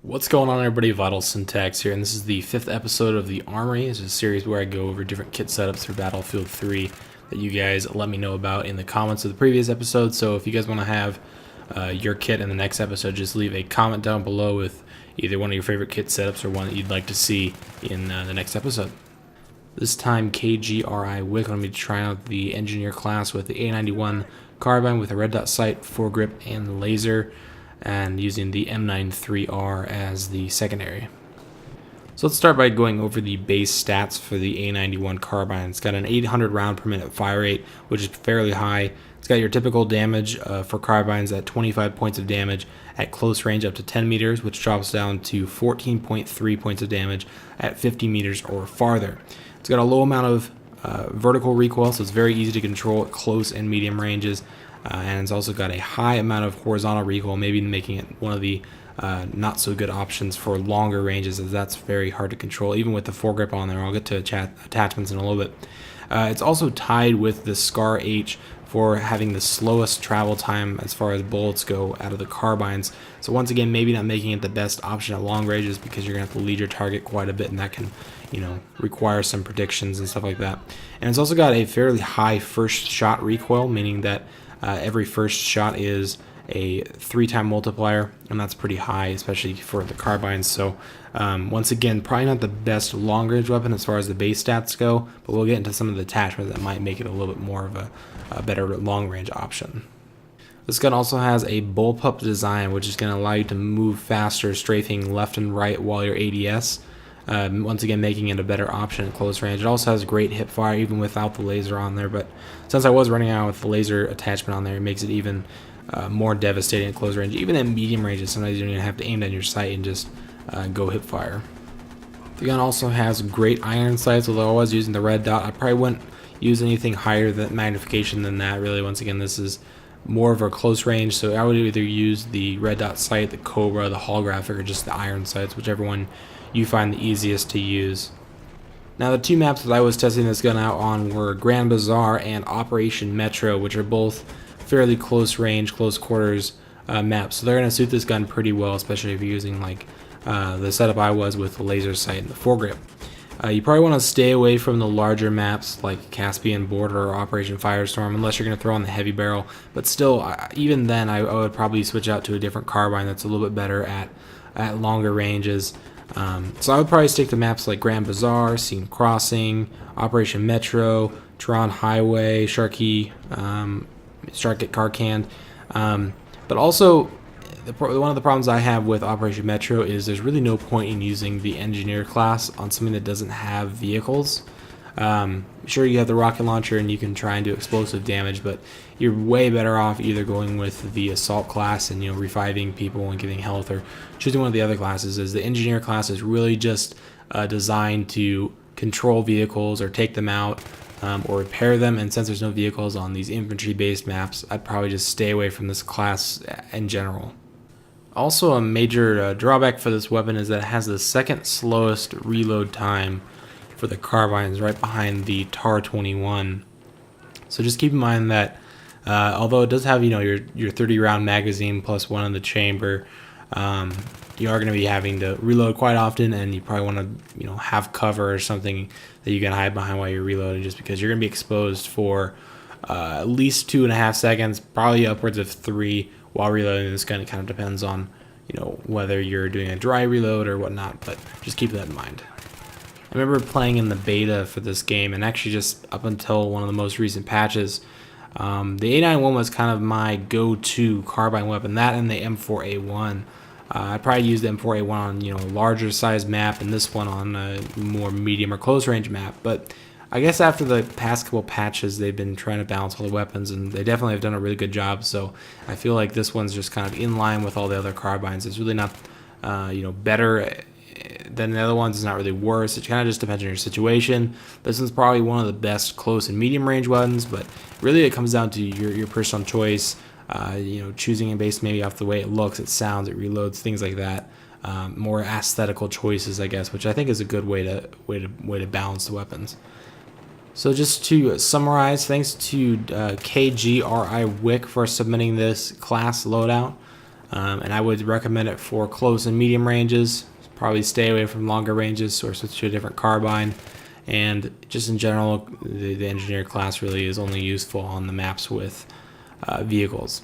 What's going on, everybody? VitalSyntax here, and this is the 5th episode of the Armory. This is a series where I go over different kit setups for Battlefield 3 that you guys let me know about in the comments of the previous episode. So if you guys want to have your kit in the next episode, just leave a comment down below with either one of your favorite kit setups or one that you'd like to see in the next episode. This time, KGRI Wick wanted me to try out the Engineer class with the A-91 carbine with a red dot sight, foregrip, and laser, and using the M93R as the secondary. So let's start by going over the base stats for the A-91 carbine. It's got an 800 round per minute fire rate, which is fairly high. It's got your typical damage for carbines at 25 points of damage at close range up to 10 meters, which drops down to 14.3 points of damage at 50 meters or farther. It's got a low amount of vertical recoil, so it's very easy to control at close and medium ranges. And it's also got a high amount of horizontal recoil, maybe making it one of the not so good options for longer ranges, as that's very hard to control, even with the foregrip on there. I'll get to attachments in a little bit. It's also tied with the Scar H for having the slowest travel time as far as bullets go out of the carbines. So once again, maybe not making it the best option at long ranges because you're going to have to lead your target quite a bit, and that can, require some predictions and stuff like that. And it's also got a fairly high first shot recoil, meaning that every first shot is a 3-time multiplier, and that's pretty high, especially for the carbines. So once again, probably not the best long range weapon as far as the base stats go, but we'll get into some of the attachments that might make it a little bit more of a better long range option. This gun also has a bullpup design, which is going to allow you to move faster, strafing left and right while you're ADS. Once again, making it a better option at close range. It also has great hip fire even without the laser on there, but since I was running out with the laser attachment on there, it makes it even more devastating at close range. Even at medium ranges, sometimes you don't even have to aim down your sight and just go hip fire. The gun also has great iron sights, although I was using the red dot. I probably wouldn't use anything higher than magnification than that, really. Once again, this is more of a close range, so I would either use the red dot sight, the Cobra, the holographic, or just the iron sights, whichever one you find the easiest to use. Now, the two maps that I was testing this gun out on were Grand Bazaar and Operation Metro, which are both fairly close range, close quarters maps, so they're going to suit this gun pretty well, especially if you're using like the setup I was with the laser sight and the foregrip. You probably want to stay away from the larger maps like Caspian Border or Operation Firestorm unless you're going to throw on the heavy barrel, but still, even then, I would probably switch out to a different carbine that's a little bit better at longer ranges. So I would probably stick to maps like Grand Bazaar, Scene Crossing, Operation Metro, Tehran Highway, Sharkey, Sharkey Karkand. But also, one of the problems I have with Operation Metro is there's really no point in using the Engineer class on something that doesn't have vehicles. Sure, you have the rocket launcher and you can try and do explosive damage, but you're way better off either going with the Assault class and reviving people and giving health, or choosing one of the other classes. As the Engineer class is really just designed to control vehicles or take them out or repair them, and since there's no vehicles on these infantry-based maps, I'd probably just stay away from this class in general. Also, a major drawback for this weapon is that it has the second slowest reload time for the carbines, right behind the TAR-21. So just keep in mind that although it does have your 30 round magazine plus one in the chamber, you are going to be having to reload quite often, and you probably want to have cover or something that you can hide behind while you're reloading, just because you're going to be exposed for at least 2.5 seconds, probably upwards of 3 while reloading this gun. It kind of depends on whether you're doing a dry reload or whatnot, but just keep that in mind. I remember playing in the beta for this game, and actually just up until one of the most recent patches, the A-91 was kind of my go-to carbine weapon. That and the M4A1. I probably used the M4A1 on a larger size map, and this one on a more medium or close range map. But I guess after the past couple patches, they've been trying to balance all the weapons, and they definitely have done a really good job. So I feel like this one's just kind of in line with all the other carbines. It's really not better than the other ones. It's not really worse. It kind of just depends on your situation. This one's probably one of the best close and medium range weapons, but really it comes down to your personal choice. Choosing it based maybe off the way it looks, it sounds, it reloads, things like that. More aesthetical choices, I guess, which I think is a good way to balance the weapons. So just to summarize, thanks to KGRI Wick for submitting this class loadout. And I would recommend it for close and medium ranges. Probably stay away from longer ranges or switch to a different carbine. And just in general, the engineer class really is only useful on the maps with vehicles.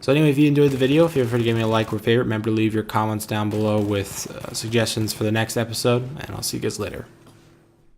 So anyway, if you enjoyed the video, feel free to give me a like or favorite. Remember to leave your comments down below with suggestions for the next episode, and I'll see you guys later.